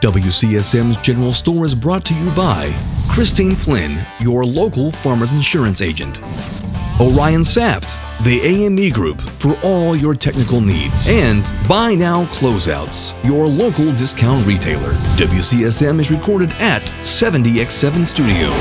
WCSM's General Store is brought to you by Christine Flynn, your local farmer's insurance agent. Orion Saft, the AME Group for all your technical needs. And Buy Now Closeouts, your local discount retailer. WCSM is recorded at 70X7 Studio.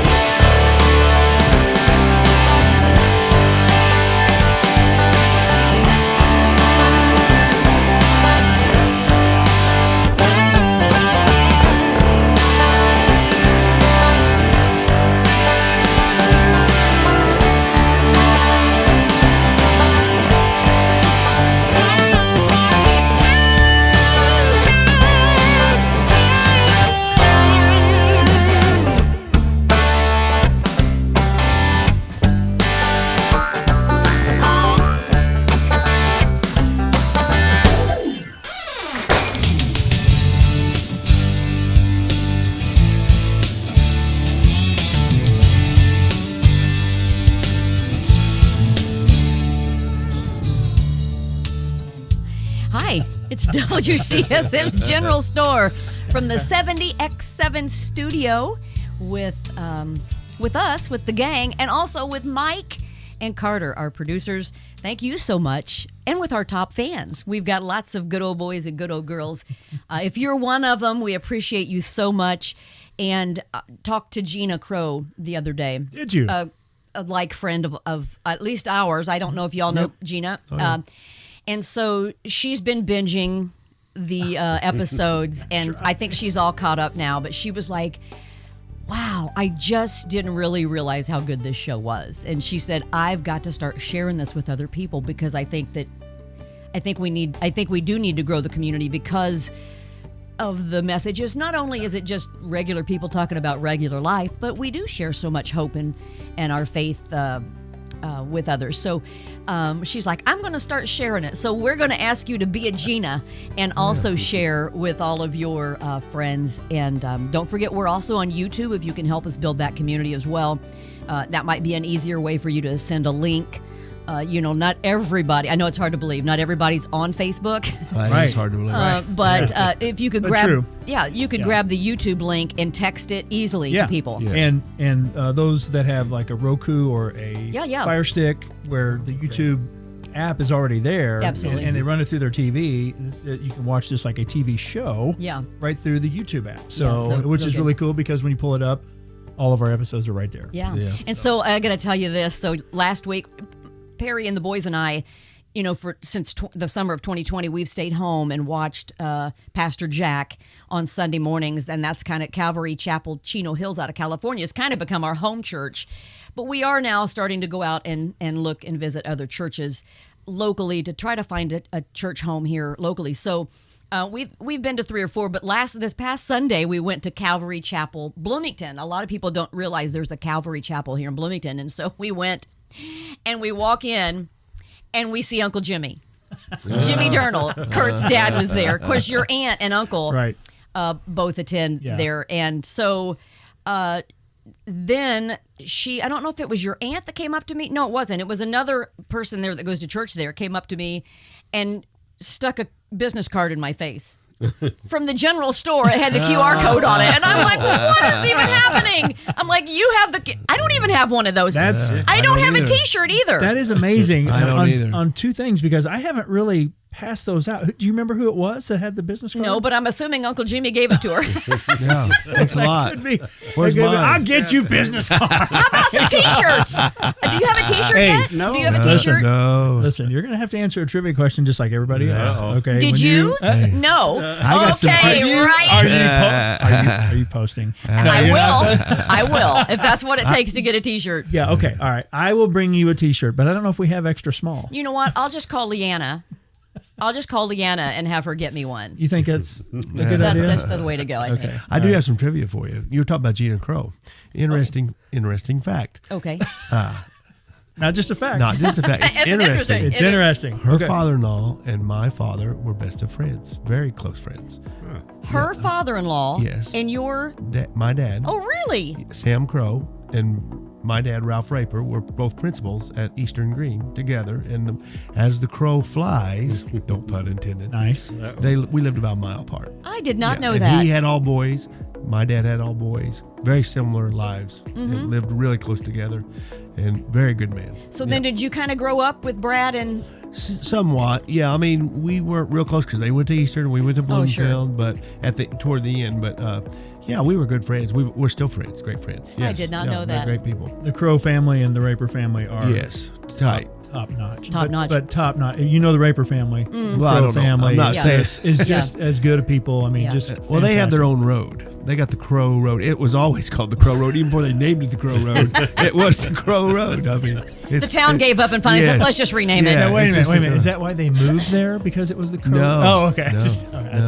It's WCSM's General Store from the 70X7 studio with us, with the gang, and also with Mike and Carter, our producers. Thank you so much. And with our top fans. We've got lots of good old boys and good old girls. If you're one of them, we appreciate you so much. And talked to Gina Crow the other day. Did you? A like friend of at least ours. I don't know if y'all know Gina. Oh, yeah. And so she's been binging the episodes, and right. I think she's all caught up now. But she was like, wow, I just didn't really realize how good this show was. And she said, I've got to start sharing this with other people because I think we do need to grow the community because of the messages. Not only is it just regular people talking about regular life, but we do share so much hope and our faith with others. So she's like, I'm going to start sharing it. So we're going to ask you to be a Gina and also share with all of your friends. And don't forget, we're also on YouTube if you can help us build that community as well. That might be an easier way for you to send a link. Not everybody, I know it's hard to believe, not everybody's on Facebook. Right. It's hard to believe. But if you could grab grab the YouTube link and text it easily to people. Yeah. And those that have like a Roku or a Fire Stick where the YouTube app is already there. Absolutely. And they run it through their TV, you can watch this like a TV show right through the YouTube app. Which is really cool because when you pull it up, all of our episodes are right there. Yeah. And so I got to tell you this. So last week, Perry and the boys and I, since the summer of 2020, we've stayed home and watched Pastor Jack on Sunday mornings, and that's kind of Calvary Chapel, Chino Hills out of California. It's kind of become our home church. But we are now starting to go out and look and visit other churches locally to try to find a church home here locally. So we've been to 3 or 4, but this past Sunday we went to Calvary Chapel, Bloomington. A lot of people don't realize there's a Calvary Chapel here in Bloomington, and so we went. And we walk in, and we see Uncle Jimmy. Jimmy Durnall, Curt's dad, was there. Of course, your aunt and uncle both attend there. And so then I don't know if it was your aunt that came up to me. No, it wasn't. It was another person there that goes to church there, came up to me and stuck a business card in my face. From the general store, it had the QR code on it, and I'm like, what is even happening? I'm like, you have I don't even have one of those. I don't have a T-shirt either. That is amazing. I don't either. On two things, because I haven't really passed those out. Do you remember who it was that had the business card? No, but I'm assuming Uncle Jimmy gave it to her. Yeah, thanks a lot. Could be. Where's mine? I'll get you business cards. How about some T-shirts? Do you have a T-shirt yet? No. Do you have a T-shirt? No. Listen, you're going to have to answer a trivia question just like everybody else. Okay. Did you? No. I got some trivia. Right. Are you posting? I will. If that's what it takes to get a T-shirt. Yeah, okay. All right. I will bring you a T-shirt, but I don't know if we have extra small. You know what? I'll just call Leanna. And have her get me one. You think that's a good idea? That's the way to go, I think. I do have some trivia for you. You were talking about Gina Crow. Interesting fact. Okay. Not just a fact. Not just a fact. It's interesting. It's interesting. Her father-in-law and my father were best of friends. Very close friends. Her father-in-law? Yes. And your? My dad. Oh, really? Sam Crow and my dad, Ralph Raper, were both principals at Eastern Green together. And as the crow flies, don't pun intended. Nice. We lived about a mile apart. I did not know and that. He had all boys. My dad had all boys. Very similar lives. And lived really close together. And very good man. So then did you kind of grow up with Brad and... Somewhat, yeah. I mean, we weren't real close because they went to Eastern and we went to Bloomfield, but toward the end. But yeah, we were good friends. We're still friends, great friends. Yes. I did not know that. Great people. The Crow family and the Raper family are tight. Top notch. Top notch. But top notch. You know the Raper family. Well, I don't know. Family I'm not saying is just as good of people. I mean, just well, they have their own road. They got the Crow Road. It was always called the Crow Road, even before they named it the Crow Road. It was the Crow Road. I mean, the town gave up and finally said, "Let's just rename it." No, wait a minute. Is that why they moved there? Because it was the Crow? No. Oh, okay. No,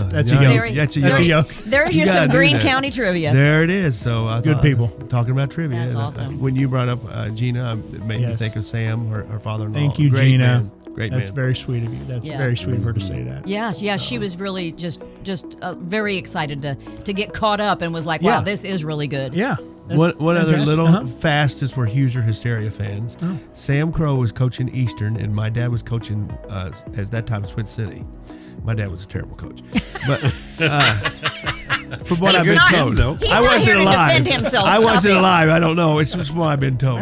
that's a yoke. That's a yoke. There's just some Greene County trivia. There it is. So I good thought, people talking about trivia. That's awesome. When you brought up Gina, it made me think of Sam, her father-in-law. Thank you, Great Gina. Man. Great That's man. very sweet of you. That's very sweet of her to say that. Yeah, yeah. She was really just very excited to get caught up and was like, "Wow, this is really good." Yeah. One other little fast, as we're Hoosier Hysteria fans. Sam Crow was coaching Eastern, and my dad was coaching at that time Switz City. My dad was a terrible coach, but from what I've been told, I wasn't alive. I wasn't alive. I don't know. It's just what I've been told.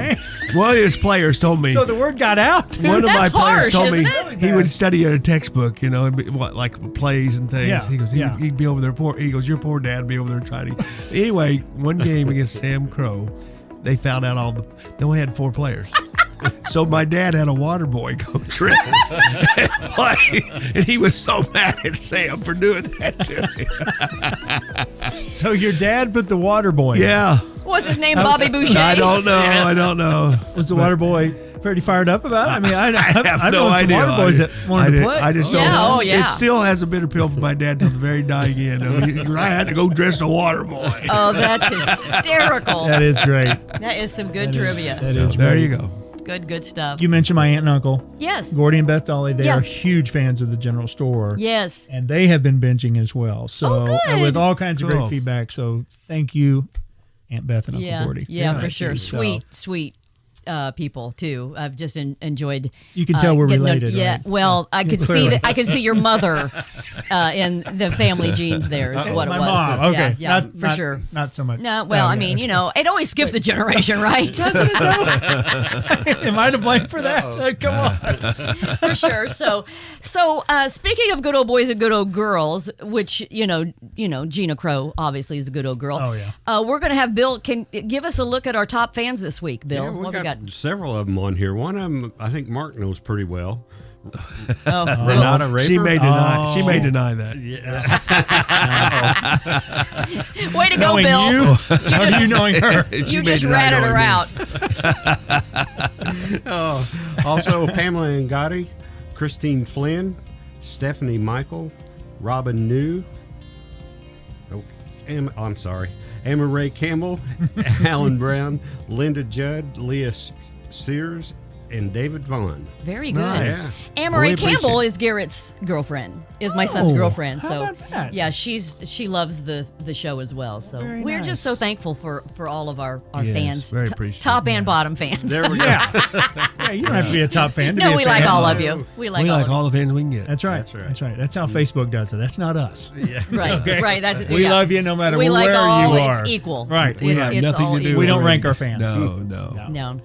One of his players told me. So the word got out. One of my players told me he would study in a textbook, like plays and things. Yeah, he goes, he'd be over there. He goes, your poor dad would be over there trying to. Anyway, one game against Sam Crow, they found out they only had 4 players. So my dad had a water boy go trips and play, and he was so mad at Sam for doing that to me. So your dad put the water boy. Yeah. What's his name? Bobby Boucher. I don't know. I don't know. Was the water boy pretty fired up about it? I mean, I have know no some idea. water boys that wanted to play. I just don't know. Oh, yeah. It still has a bitter pill for my dad till the very dying end. I mean, I had to go dress a water boy. Oh, that's hysterical. That is great. That is some good trivia. There you go. Good stuff. You mentioned my aunt and uncle. Yes. Gordy and Beth Dolly. They are huge fans of the General Store. Yes. And they have been binging as well. So good. with all kinds of great feedback. So thank you, Aunt Beth and Uncle Gordy. Yeah, for sure. Sweet people too. I've just enjoyed. You can tell we're related. Yeah. Right? Well, I could see that. I could see your mother in the family genes. There is what it was. My mom. Okay. Yeah, for sure. Not so much. No. Well, I mean, it always skips a generation, right? Doesn't it though? Am I to blame for that? Come on. For sure. So speaking of good old boys and good old girls, which Gina Crow obviously is a good old girl. Oh yeah. We're gonna have Bill. Can give us a look at our top fans this week, Bill. Yeah, what we got? Several of them on here. One of them, I think Mark knows pretty well. Renata Raper. She may deny. She may deny that. Yeah. Way to go, knowing Bill! You knowing her? You just ratted her out. Also, Pamela Angotti, Christine Flynn, Stephanie Michael, Robin New. I'm sorry. Emma Ray Campbell, Alan Brown, Linda Judd, Leah Sears, and David Vaughn. Very good. Nice. Yeah. Anne-Marie Campbell is Garrett's girlfriend, is my son's girlfriend. How So about that? yeah, she loves the show as well. So Very we're nice. just so thankful for all of our Yes, fans, very appreciative. top and bottom fans. There we go. Yeah, you don't have to be a top fan to be No, a we fan. like all of you. We like We all like of all the fans we can get. That's right. That's right. That's how Facebook does it. That's not us. Yeah. you. Right, Okay. right. That's We love you no matter we where like all, you are. It's equal. Right. We have nothing all to do. equal. We don't with rank our ratings. fans. No.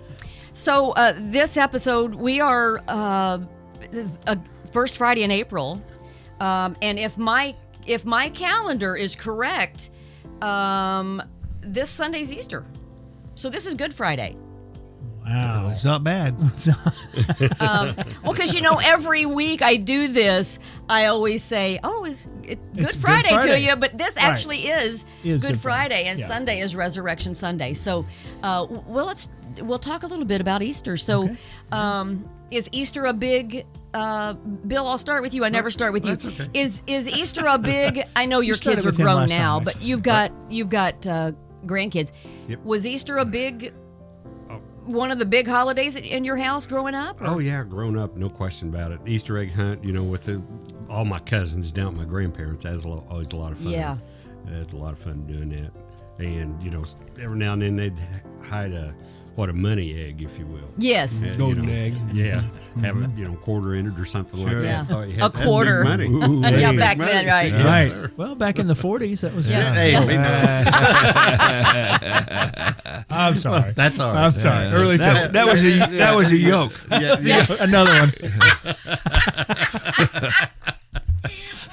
So this episode, we are first Friday in April, and if my calendar is correct, this Sunday's Easter. So this is Good Friday. Wow. It's not bad. Well, because every week I do this, I always say, "Oh, it's Good Friday to you," but this actually is Good Friday, and Sunday is Resurrection Sunday. So, we'll talk a little bit about Easter. So, is Easter a big? Bill, I'll start with you. I never start with you. That's okay. Is Easter a big? I know your kids started are with him grown last now, time, but you've got grandkids. Yep. Was Easter a big? One of the big holidays in your house growing up? Or? Oh yeah, grown up, no question about it. Easter egg hunt, with all my cousins down at my grandparents'. That was always a lot of fun. Yeah. I had a lot of fun doing that. and every now and then they'd hide a money egg, if you will. Yes. Golden egg. Yeah. Have it, quarter in it or something like that. Yeah. Thought you had A quarter. Money. Ooh, yeah, back then, right. Yes, Right. sir. Well, back in the 40s, that was. Yeah. Hey, we know. I'm sorry. That's all right. I'm sorry. Early That was a yoke. Yeah. another one.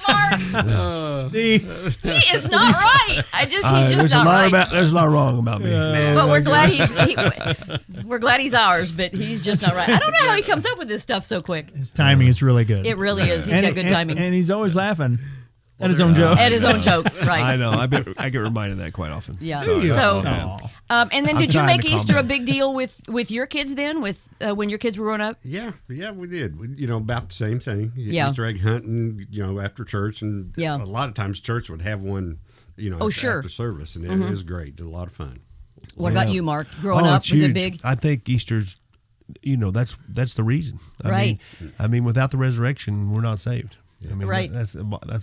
Mark, See, he is not right. He's just not right. There's a lot wrong about me. But we're glad we're glad he's ours, but he's just not right. I don't know how he comes up with this stuff so quick. his timing is really good. It really is. He's got good timing. And he's always laughing at his own jokes. At his own jokes, right? I know. I get reminded of that quite often. Yeah. Do you? So, Aw. and then I'm did you trying make to calm Easter a down. big deal with your kids then? With when your kids were growing up? Yeah, we did. About the same thing. Yeah. Easter egg hunting, after church, and Yeah. a lot of times church would have one, sure. after service, and it was great. It was a lot of fun. What about you, Mark? Growing up, it's was huge. it big? I think Easter's, that's the reason. Right. I mean, without the resurrection, we're not saved. I mean, Right. That's the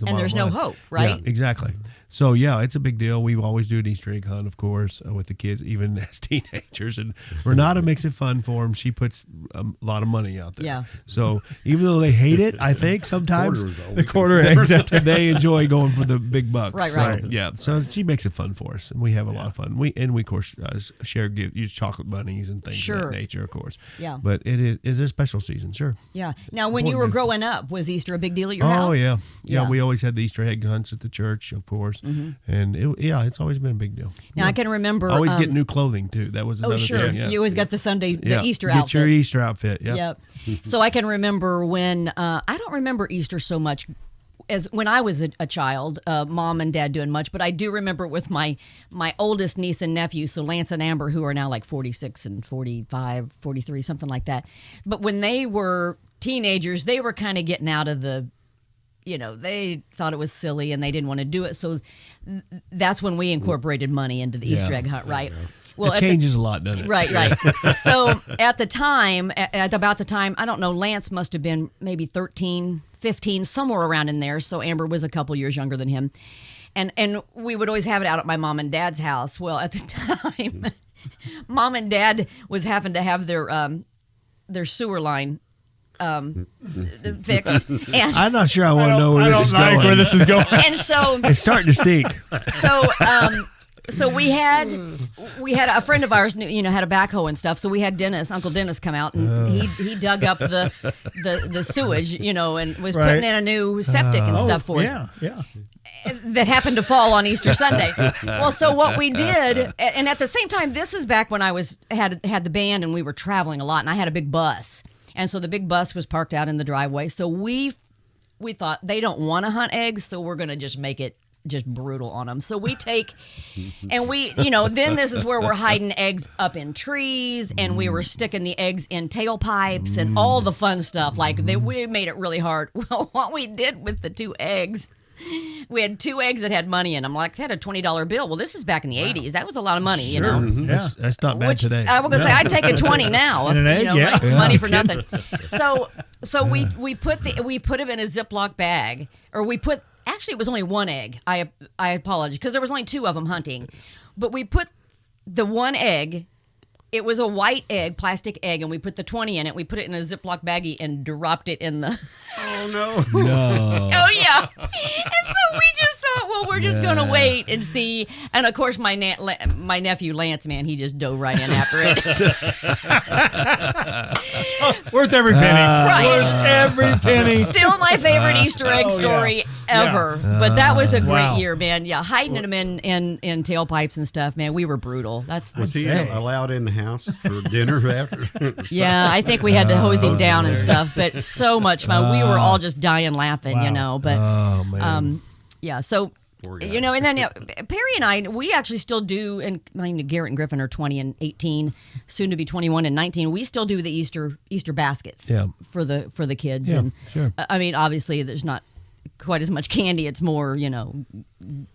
And there's no bottom line. hope, right? Yeah, exactly. So yeah, it's a big deal. We always do an Easter egg hunt, of course, with the kids, even as teenagers. And Renata makes it fun for them. She puts a lot of money out there. Yeah. So even though they hate it, I think sometimes Quarter was The always quarter eggs. they enjoy going for the big bucks. Right, So, right. yeah. So she makes it fun for us, and we have a lot of fun. We of course share use chocolate bunnies and things of Sure. that nature, of course. Yeah. But it is a special season, sure. Yeah. Now, when you were growing up, was Easter a big deal at your house? Oh yeah. Yeah. We always had the Easter egg hunts at the church, of course, and it's always been a big deal. Now I can remember. Always get new clothing too. That was another Oh, sure. thing. Yeah. You always got the Sunday, the Yeah. Easter Get outfit. your Easter outfit. Yep. Yep. So I can remember when I don't remember Easter so much as when I was a child, mom and dad doing much, but I do remember with my oldest niece and nephew, so Lance and Amber, who are now like 46 and 45, 43, something like that. But when they were teenagers, they were kind of getting out of the, they thought it was silly and they didn't want to do it. So that's when we incorporated money into the Easter egg hunt, right? Well, it changes a lot, doesn't it? Right. So at the time, about the time, I don't know, Lance must have been maybe 13, 15, somewhere around in there. So Amber was a couple years younger than him. And we would always have it out at my mom and dad's house. Well, at the time, mom and dad was having to have their sewer line fixed. And I'm not sure I want to know where this is going. where this is going. and so It's starting to stink. So we had a friend of ours, had a backhoe and stuff. So we had Uncle Dennis come out and he dug up the sewage, and was putting in a new septic and stuff for us. Yeah. That happened to fall on Easter Sunday. Well, so what we did, and at the same time, this is back when I had the band and we were traveling a lot, and I had a big bus, and so the big bus was parked out in the driveway. So we thought they don't want to hunt eggs, so we're gonna just make it just brutal on them. So we take, and then this is where we're hiding eggs up in trees, and we were sticking the eggs in tailpipes and all the fun stuff. Like we made it really hard. Well, what we did with the 2 eggs. We had 2 eggs that had money in them. Like, that had a $20 bill. Well, this is back in the 80s. That was a lot of money, you know. Mm-hmm. Yeah. That's not bad today. I was gonna say I'd take a 20 now. And an egg, yeah. Money for nothing. So we put them in a Ziploc bag, or actually it was only 1 egg. I apologize because there was only 2 of them hunting, but we put the 1 egg. It was a white egg, plastic egg, and we put the 20 in it. We put it in a Ziploc baggie and dropped it in the. Oh no! No. Oh yeah, and so we just thought, well, we're just gonna wait and see. And of course, my nephew Lance, man, he just dove right in after it. Worth every penny. Right. Worth every penny. Still my favorite Easter egg story ever. But that was a great Wow. year, man. Yeah, hiding them in tailpipes and stuff, man. We were brutal. Was he Hey. allowed in the house for dinner after? Yeah, I think we had to hose him down and stuff, but so much fun. We were all just dying laughing, Wow. But Oh man. yeah, so Poor guy. and then Perry and I, we actually still do, and Garrett and Griffin are 20 and 18, soon to be 21 and 19. We still do the Easter baskets for the kids. Yeah, and sure. I mean, obviously there's not quite as much candy. It's more,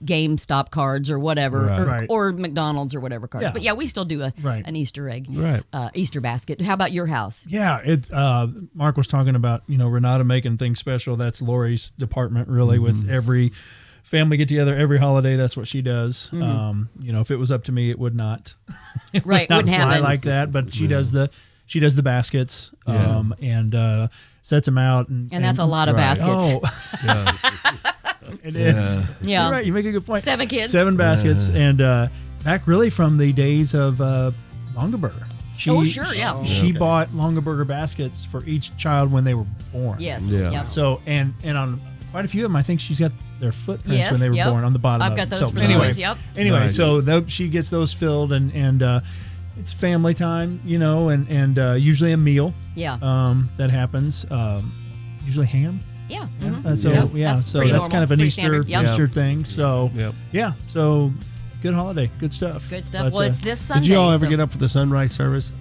GameStop cards or whatever, Right. or McDonald's or whatever cards. Yeah. But yeah, we still do Right. an Easter egg, Right. Easter basket. How about your house? Yeah, Mark was talking about Renata making things special. That's Lori's department, really, with every family get together every holiday. That's what she does. If it was up to me, it would not. Right, not wouldn't fly happen like that. But she does the baskets and sets them out. And that's a lot of baskets. It is. Yeah, you're right. You make a good point. 7 kids, 7 baskets, and back really from the days of Longaberger. She bought Longaberger baskets for each child when they were born. Yes. Yeah. Yep. So and on quite a few of them, I think she's got their footprints when they were born on the bottom. I've got those for the boys. Yep. Anyway, nice. so she gets those filled, and it's family time, and usually a meal. Yeah. That happens. Usually ham. Yeah. So that's kind of an Easter thing. So so good holiday, good stuff. Good stuff. But, well, it's this Sunday. Did you all ever get up for the sunrise service?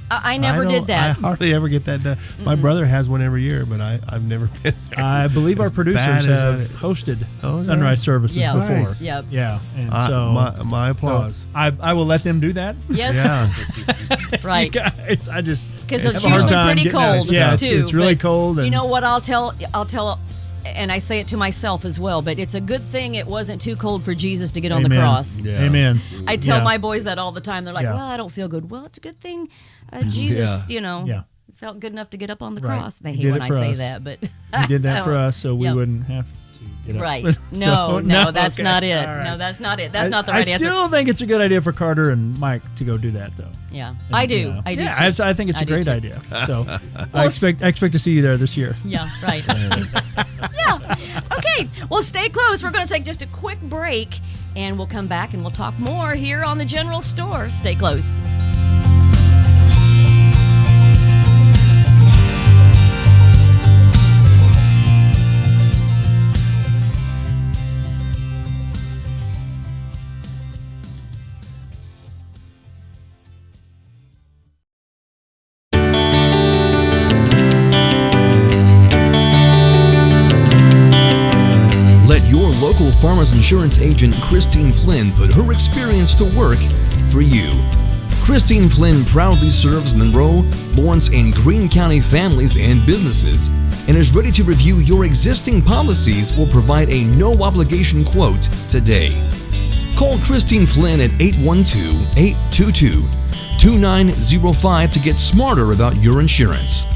I never did that. I hardly ever get that done. My brother has one every year, but I've never been there. I believe our producers have hosted sunrise services before. Nice. Yep. Yeah. And so my applause. So I will let them do that. Yes. Yeah. Right. You guys, I just because it's usually pretty cold. Yeah, too. It's really cold. And you know what? I'll tell. And I say it to myself as well, but it's a good thing it wasn't too cold for Jesus to get on the cross. Yeah. Amen. I tell my boys that all the time. They're like, well, I don't feel good. Well, it's a good thing Jesus, felt good enough to get up on the cross. They hate when I say that, but he did that for us so we wouldn't have to get up. Right. No, that's not it. Right. No, that's not it. That's not the right answer. I still think it's a good idea for Carter and Mike to go do that, though. Yeah, I do. I do. Yeah, I think it's a great idea. So I expect to see you there this year. Yeah, right. Yeah. Okay. Well, stay close. We're going to take just a quick break, and we'll come back and we'll talk more here on the General Store. Stay close. Local Farmers Insurance agent Christine Flynn put her experience to work for you. Christine Flynn proudly serves Monroe, Lawrence, and Greene County families and businesses and is ready to review your existing policies or provide a no-obligation quote today. Call Christine Flynn at 812-822-2905 to get smarter about your insurance.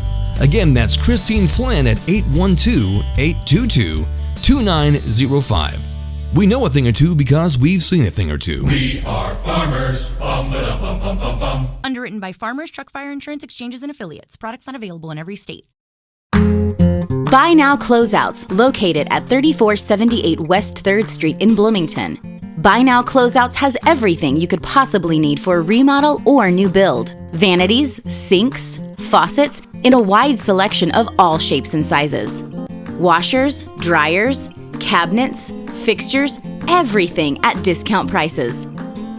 Again, that's Christine Flynn at 812-822-2905. We know a thing or two because we've seen a thing or two. We are farmers. Bum, ba-dum, bum, bum, bum, bum. Underwritten by Farmers Truck Fire Insurance Exchanges and Affiliates. Products not available in every state. Buy Now Closeouts, located at 3478 West 3rd Street in Bloomington. Buy Now Closeouts has everything you could possibly need for a remodel or new build. Vanities, sinks, faucets, in a wide selection of all shapes and sizes. Washers, dryers, cabinets, fixtures, everything at discount prices.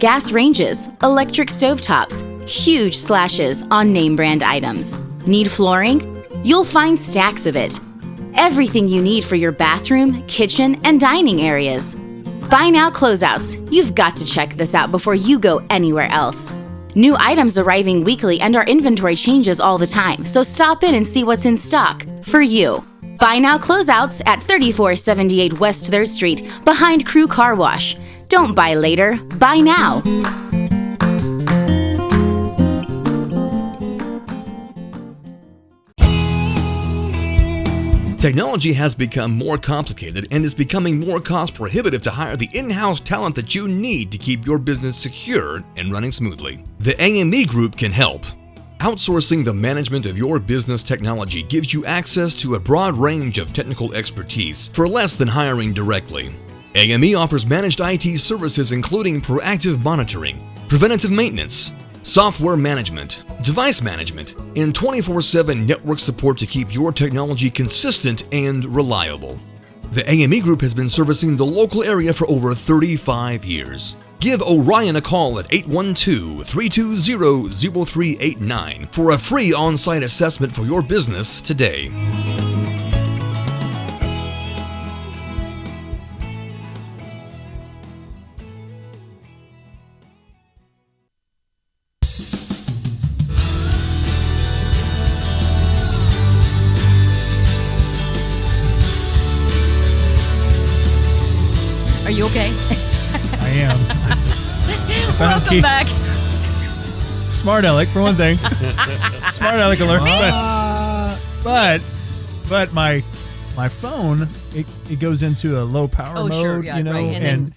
Gas ranges, electric stovetops, huge slashes on name brand items. Need flooring? You'll find stacks of it. Everything you need for your bathroom, kitchen, and dining areas. Buy Now Closeouts. You've got to check this out before you go anywhere else. New items arriving weekly and our inventory changes all the time, so stop in and see what's in stock for you. Buy Now Closeouts at 3478 West 3rd Street, behind Crew Car Wash. Don't buy later, buy now. Technology has become more complicated and is becoming more cost prohibitive to hire the in-house talent that you need to keep your business secure and running smoothly. The AME Group can help. Outsourcing the management of your business technology gives you access to a broad range of technical expertise for less than hiring directly. AME offers managed IT services including proactive monitoring, preventative maintenance, software management, device management, and 24/7 network support to keep your technology consistent and reliable. The AME Group has been servicing the local area for over 35 years. Give Orion a call at 812-320-0389 for a free on-site assessment for your business today. okay? I am. Welcome back. Smart Alec, for one thing. Smart Alec alert. But my phone, it goes into a low power mode, sure, yeah, you know, right.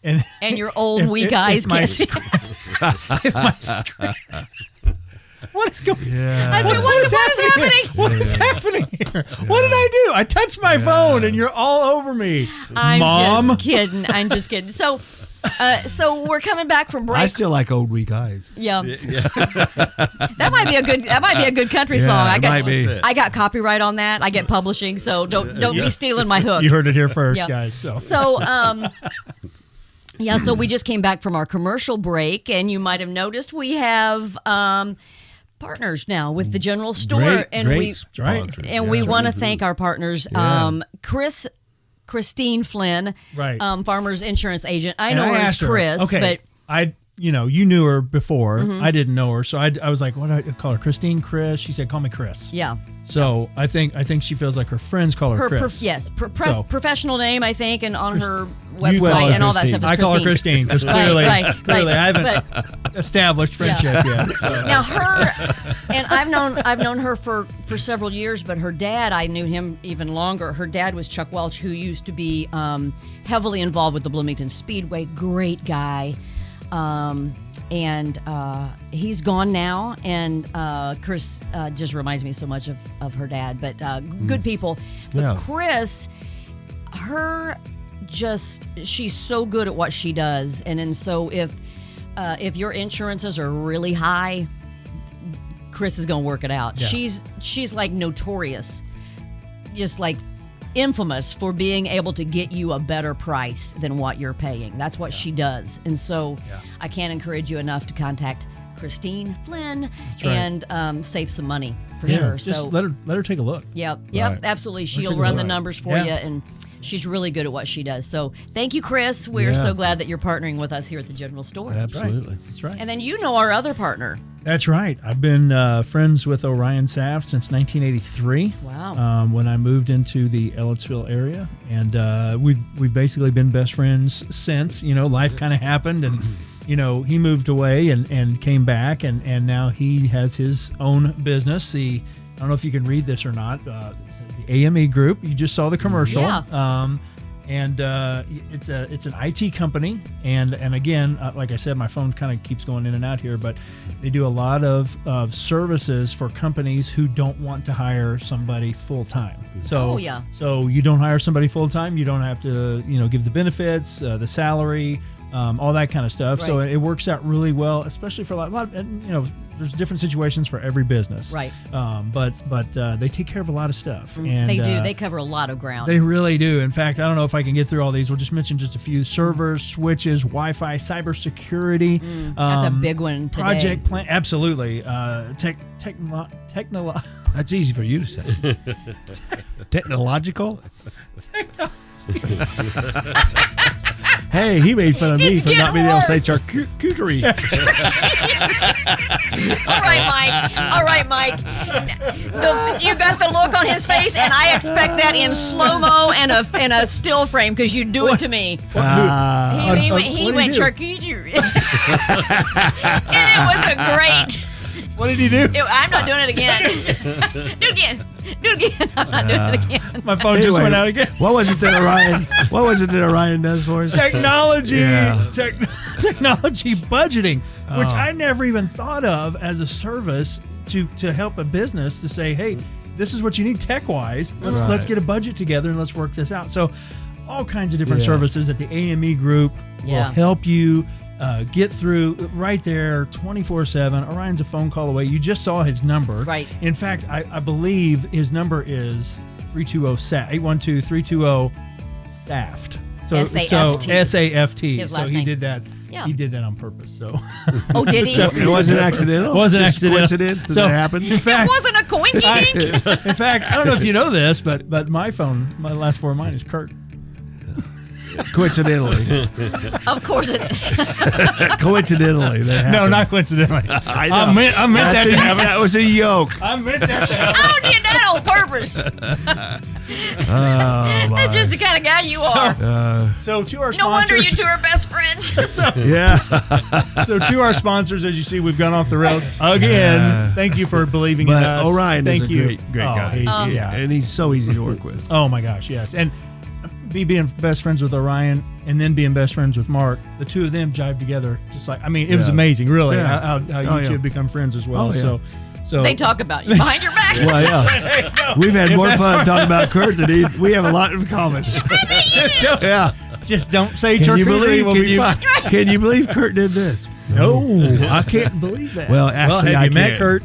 And your old weak eyes can't see. What is going on? Yeah. I said, what is happening? What is happening here? What did I do? I touched my phone and you're all over me. I'm just kidding. So we're coming back from break. I still like old weak eyes. Yeah. That might be a good country song. It might be. I got copyright on that. I get publishing, so don't be stealing my hook. You heard it here first, guys. So we just came back from our commercial break, and you might have noticed we have partners now with the general store, we want to thank our partners, Christine Flynn, Farmers Insurance Agent. I know her as Chris, but you knew her before. Mm-hmm. I didn't know her, so I was like, what do I call her? Christine, Chris? She said, call me Chris. Yeah. So I think she feels like her friends call her Chris. Professional name, I think, and on her website and all that stuff is I call her Christine because clearly I haven't established friendship yet. So. Now and I've known her for several years, but her dad, I knew him even longer. Her dad was Chuck Welch, who used to be heavily involved with the Bloomington Speedway. Great guy. And he's gone now, and Chris just reminds me so much of her dad, but good people. But Chris, she's so good at what she does, and so if your insurances are really high, Chris is going to work it out. Yeah. She's like notorious, just like infamous for being able to get you a better price than what you're paying. That's what she does. And so I can't encourage you enough to contact Christine Flynn and save some money for sure. Just so let her take a look. Yep, absolutely. She'll run the numbers for you, and she's really good at what she does. So thank you, Chris. We're so glad that you're partnering with us here at the General Store. Absolutely. That's right. And then our other partner. That's right. I've been friends with Orion Saft since 1983. Wow. When I moved into the Ellettsville area, and we've basically been best friends since. Life kind of happened, and he moved away and came back, and now he has his own business. I don't know if you can read this or not. It says the AME Group. You just saw the commercial. Yeah. And it's an IT company, and again, like I said, my phone kind of keeps going in and out here, but they do a lot of services for companies who don't want to hire somebody full time. So so you don't hire somebody full time, you don't have to give the benefits, the salary, all that kind of stuff. Right. So it works out really well, especially for a lot of there's different situations for every business. Right. But they take care of a lot of stuff. And they do. They cover a lot of ground. They really do. In fact, I don't know if I can get through all these. We'll just mention just a few: servers, switches, Wi-Fi, cybersecurity. That's a big one today. Project plan. Absolutely. That's easy for you to say. Technological. Hey, he made fun of me for not being able to say charcuterie. All right, Mike. You got the look on his face, and I expect that in slow-mo and a still frame because you do it to me. He went charcuterie. And it was a great... What did he do? I'm not doing it again. Do it again. I'm not doing it again. My phone just went out again. What was it that Orion does for us? Technology. Technology budgeting, which I never even thought of as a service to help a business to say, hey, this is what you need tech-wise. Let's get a budget together and let's work this out. So all kinds of different services that the AME Group will help you get through right there 24/7. Orion's a phone call away. You just saw his number. Right. In fact, I believe his number is 812-SAFT. So S-A-F-T. S-A-F-T. His so last he name. did that. Yeah. He did that on purpose. So. Oh, did he? So it wasn't accidental? It wasn't Just accidental. Coincidence that it happened? In fact, it wasn't a coinky-dink. In fact, I don't know if you know this, but my last four of mine is Curt. Coincidentally. Of course it is. Coincidentally. That happened. No, not coincidentally. I know. I meant that to happen. That was a yoke. I meant that to happen. How did that on purpose? Oh, That's just the kind of guy you are. So to our sponsors. No wonder you two are best friends. Yeah. So to our sponsors, as you see, we've gone off the rails again. Thank you for believing in But us. Orion Thank is a you. great guy. Yeah. And he's so easy to work with. Oh my gosh, yes. And being best friends with Orion and then being best friends with Mark, the two of them jive together. Just like, I mean, it was amazing, really, Yeah. how you two have become friends as well. Oh, yeah. So They talk about you behind your back. Well, yeah. We've had more fun talking about Curt than he. We have a lot in common. just don't say Can you charcuterie. believe? We'll be fine. Can you believe Curt did this? No, I can't believe that. Well, actually, have I you met can. Curt?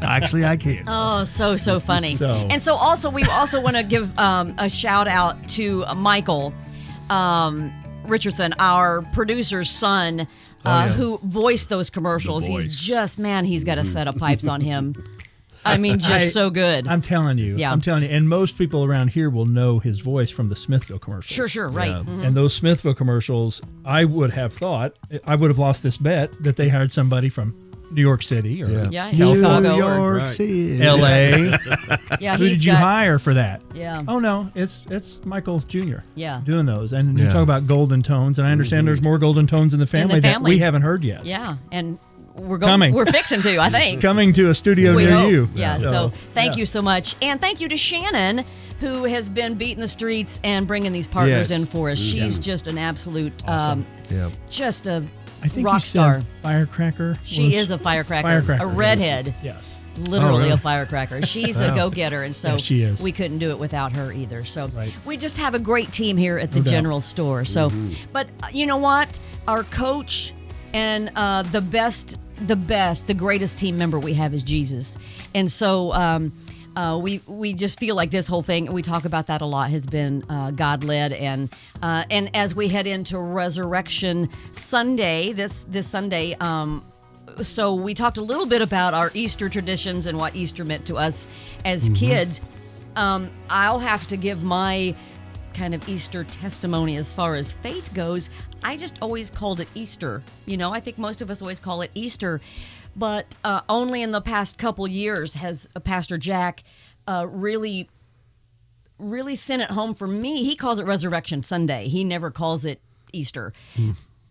Actually, I can. Oh, so funny. And so also, we also want to give a shout out to Michael Richardson, our producer's son, who voiced those commercials. He's just, he's got a set of pipes on him. I mean, just so good. I'm telling you. Yeah. I'm telling you. And most people around here will know his voice from the Smithville commercials. Sure, right. Mm-hmm. And those Smithville commercials, I would have lost this bet that they hired somebody from New York City or Chicago, New or York City, L.A. Yeah, Who did you hire for that? Yeah. Oh no, it's Michael Jr. Yeah. doing those, and you talk about golden tones, and I understand there's more golden tones in the family that we haven't heard yet. Yeah, and we're Coming. We're fixing to, I think. Coming to a studio We near hope. you. Yeah. So thank you so much, and thank you to Shannon, who has been beating the streets and bringing these partners in for us. She's just an absolute, just a I think rock you star. said firecracker. She is a firecracker, a redhead. Yes. Literally a firecracker. She's a go-getter, and so she is. we couldn't do it without her either. So we just have a great team here at the General Store. So, but you know what? Our coach and the greatest team member we have is Jesus. And so we just feel like this whole thing, we talk about that a lot, has been God-led. And as we head into Resurrection Sunday, this Sunday, so we talked a little bit about our Easter traditions and what Easter meant to us as kids. I'll have to give my kind of Easter testimony as far as faith goes. I just always called it Easter. You know, I think most of us always call it Easter. But only in the past couple years has Pastor Jack really sent it home for me. He calls it Resurrection Sunday. He never calls it Easter.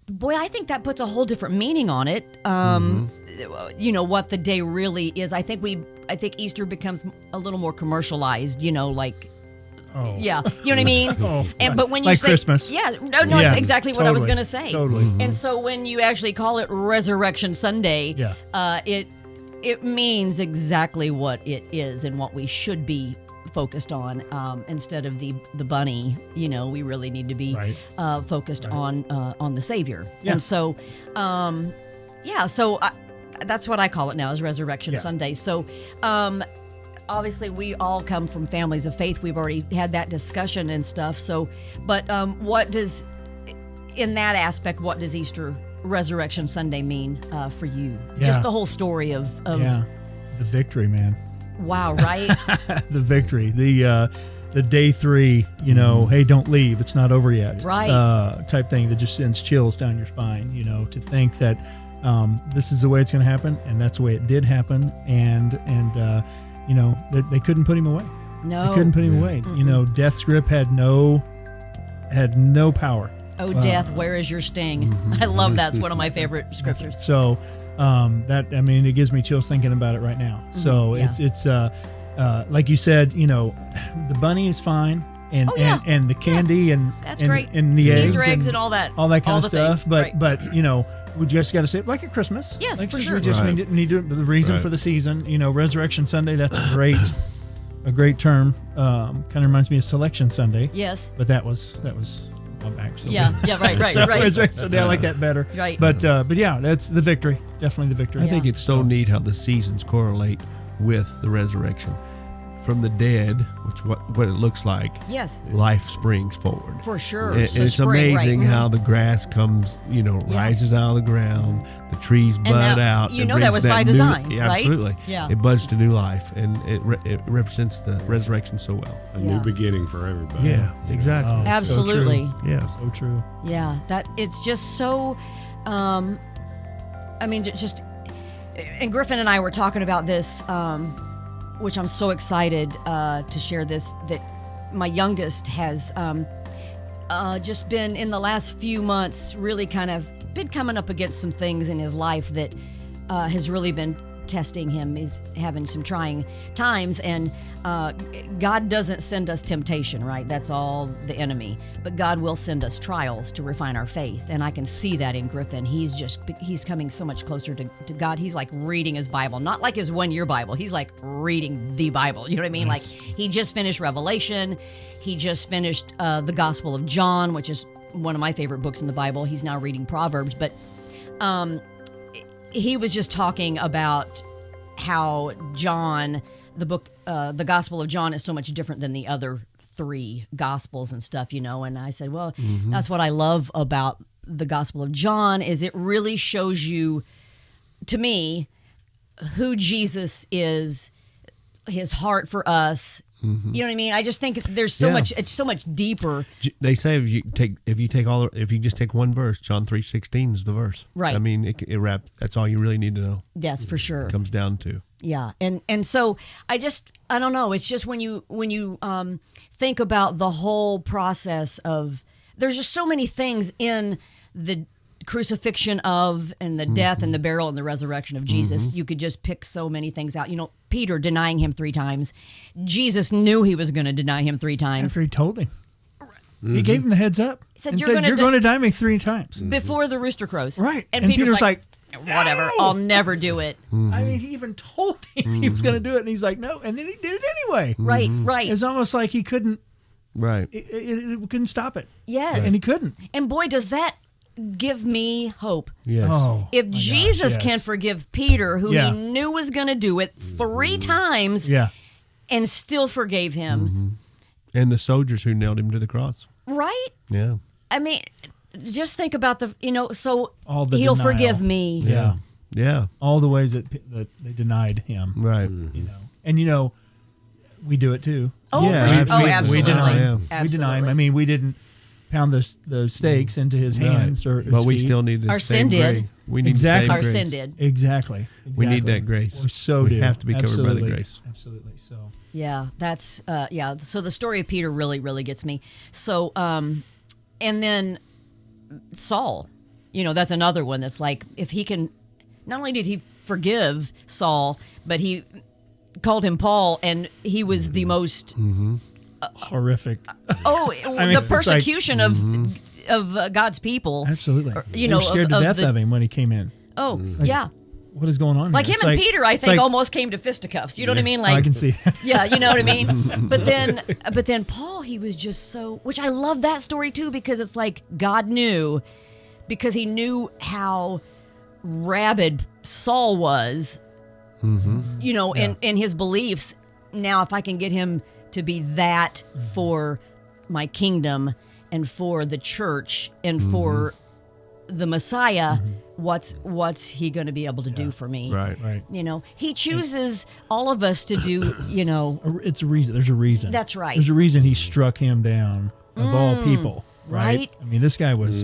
Boy, I think that puts a whole different meaning on it. You know, what the day really is. I think Easter becomes a little more commercialized, you know, like, yeah, you know what I mean? But when you say Christmas. It's exactly what I was going to say. Totally. And so when you actually call it Resurrection Sunday, it means exactly what it is and what we should be focused on. Instead of the bunny, you know, we really need to be focused on the Savior. And so, that's what I call it now, is Resurrection Sunday. So, obviously, we all come from families of faith. We've already had that discussion and stuff. So, but in that aspect, what does Easter Resurrection Sunday mean for you? Just the whole story of the victory, man. Wow, right? The victory, the day 3, you know, hey, don't leave, it's not over yet, right? Type thing that just sends chills down your spine, you know, to think that this is the way it's going to happen, and that's the way it did happen, and you know, they couldn't put him away. No, they couldn't put him away. You know, death's grip had no power. Oh, death, where is your sting? I love that. It's one of my favorite scriptures. So it gives me chills thinking about it right now. So it's like you said, you know, the bunny is fine, and and the candy and that's great, and the Easter eggs and all that kind of stuff. Things. But you know, we just got to say it like at Christmas. Yes, like for sure. We just need to, the reason for the season. You know, Resurrection Sunday. That's a great term. Kind of reminds me of Selection Sunday. Yes, but that was my back. So right. So Resurrection Sunday, I like that better. Right. But yeah, that's the victory. Definitely the victory. I think it's so neat how the seasons correlate with the resurrection. from the dead, which what it looks like, Yes. life springs forward. For sure. And So it's spring, right. amazing how the grass comes, rises out of the ground, the trees bud out. You it know that brings was by new- design, yeah, right? absolutely. Yeah. It buds to new life, and it represents the resurrection so well. A Yeah. new beginning for everybody. Yeah, exactly. Oh, Absolutely. So true. Yeah. So true. Yeah, that it's just so. Just and Griffin and I were talking about this, which I'm so excited to share this. That my youngest has just been in the last few months really kind of been coming up against some things in his life that has really been testing him. He's having some trying times, and God doesn't send us temptation, right? That's all the enemy. But God will send us trials to refine our faith, and I can see that in Griffin. He's coming so much closer to God. He's like reading his Bible, not like his one-year Bible. He's like reading the Bible. You know what I mean? Like he just finished Revelation. He just finished the Gospel of John, which is one of my favorite books in the Bible. He's now reading Proverbs, but he was just talking about how John, the book, the Gospel of John is so much different than the other three Gospels and stuff, and I said, well, that's what I love about the Gospel of John is it really shows you, to me, who Jesus is, his heart for us. You know what I mean? I just think there's so much. It's so much deeper. They say if you just take one verse, John 3:16 is the verse. Right. I mean, it wraps. That's all you really need to know. That's for sure. It comes down to. Yeah, and so I don't know. It's just when you think about the whole process of there's just so many things in the crucifixion of and the death and the burial and the resurrection of Jesus. You could just pick so many things out. Peter denying him 3 times. Jesus knew he was going to deny him 3 times. After he told him. He gave him the heads up. He said, and "You're said, gonna going to die me 3 times. before the rooster crows." Right. And, And Peter's like, whatever, "No!" I'll never do it. I mean, he even told him he was going to do it, and he's like, no. And then he did it anyway. Right. It's almost like he couldn't, Right. it couldn't stop it. Yes. And he couldn't. And boy, does that give me hope. Yes. Oh, If my Jesus gosh, can yes. forgive Peter, who Yeah. he knew was going to do it 3 times, Yeah. and still forgave him, And the soldiers who nailed him to the cross. right? Yeah. I mean, just think about so All the he'll denial. forgive me. Yeah. Yeah. All the ways that they denied him. Right. And we do it too. Oh, Yeah, for sure. absolutely. Absolutely. We deny him. Yeah. We deny him. Absolutely. I mean, we didn't pound the stakes into his hands or his But we feet. still need the Our same sin did. grace. We need Exactly. the Our same sin grace. did. Exactly. We need that Exactly. grace. We so We do. have to be covered by the Absolutely. grace. Absolutely. So Yeah, that's So the story of Peter really, really gets me. So, and then Saul, that's another one that's like if he can. Not only did he forgive Saul, but he called him Paul, and he was the most horrific. the it's persecution of God's people. Absolutely. Or, They were scared to death of him when he came in. Oh, yeah. What is going on? Like here? him and Peter, I it's think, almost came to fisticuffs. You know what I mean? Like I can see that. Yeah, you know what I mean? But then Paul, he was just so, which I love that story too, because it's like God knew, because he knew how rabid Saul was, in his beliefs. Now, if I can get him to be that for my kingdom and for the church and for the Messiah, what's he going to be able to do for me? Right. Right. He chooses all of us to do, It's a reason. There's a reason. That's right. There's a reason he struck him down of all people. right. I mean, this guy was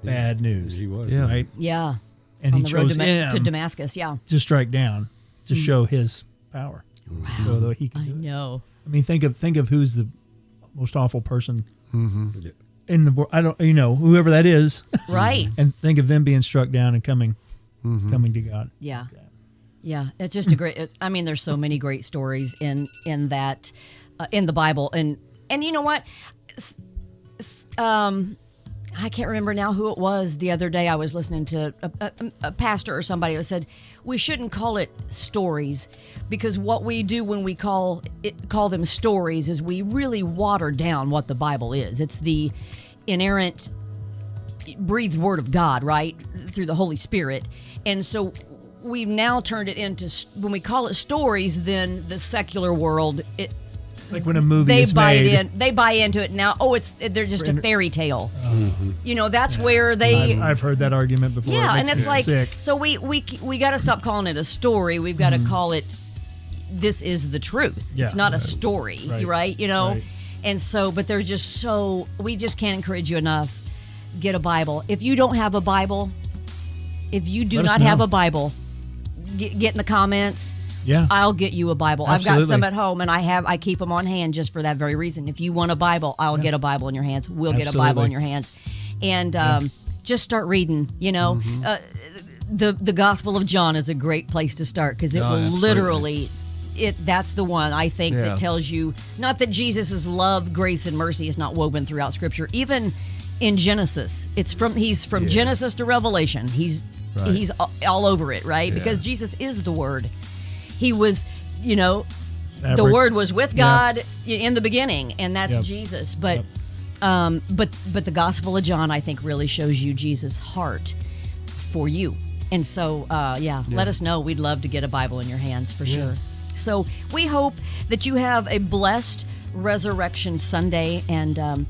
bad news. He was. Yeah. Right. Yeah. And On he the road chose to him Damascus, yeah. to strike down to show his power. So that he can I do it. know. I mean, think of who's the most awful person in the world. I don't, whoever that is, Right. and think of them being struck down and coming to God. Yeah. Yeah. It's just a great, there's so many great stories in that, in the Bible. And you know what? I can't remember now who it was. The other day I was listening to a pastor or somebody who said we shouldn't call it stories, because what we do when we call them stories is we really water down what the Bible is. It's the inerrant breathed word of God, right? Through the Holy Spirit. And so we've now turned it into, when we call it stories, then the secular world, It's like when a movie is made. They buy into it now. Oh, they're just a fairy tale. You know, that's where they. I've heard that argument before. Yeah, It and makes it's me like, sick. so we got to stop calling it a story. We've got to call it, this is the truth. Yeah. It's not a story, right? You know? Right. And so, but there's just we just can't encourage you enough. Get a Bible. If you don't have a Bible, if you do Let us not have know. a Bible, get in the comments. Yeah. I'll get you a Bible. I've Absolutely. got some at home, and I keep them on hand just for that very reason. If you want a Bible, I'll get a Bible in your hands. We'll get a Bible Absolutely. in your hands, and just start reading. You know, the Gospel of John is a great place to start because it will absolutely. literally. That's the one I think Yeah. that tells you not that Jesus' love, grace, and mercy is not woven throughout Scripture. Even in Genesis, he's from Genesis to Revelation. He's all over it, right? Yeah. Because Jesus is the Word. He was, the Every- Word was with God in the beginning, and that's Jesus. But, but the Gospel of John, I think, really shows you Jesus' heart for you. And so, let us know. We'd love to get a Bible in your hands for sure. So we hope that you have a blessed Resurrection Sunday, and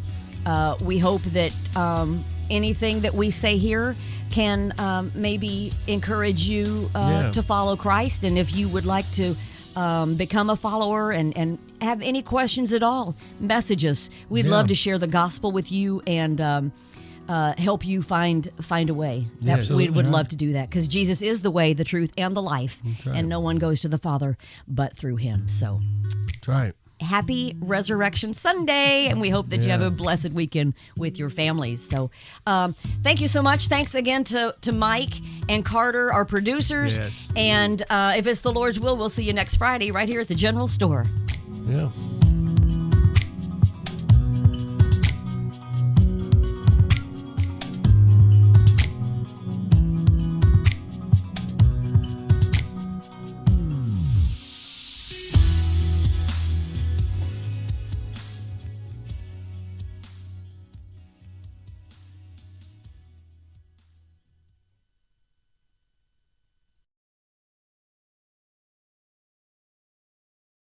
we hope that anything that we say here can maybe encourage you to follow Christ. And if you would like to become a follower and have any questions at all, message us. We'd love to share the gospel with you and help you find a way. We would love to do that because Jesus is the way, the truth, and the life, and no one goes to the Father but through Him. So, That's right. happy Resurrection Sunday, and we hope that you have a blessed weekend with your families. So, thank you so much. Thanks again to Mike and Carter, our producers. Yes. And if it's the Lord's will, we'll see you next Friday right here at the General Store. Yeah.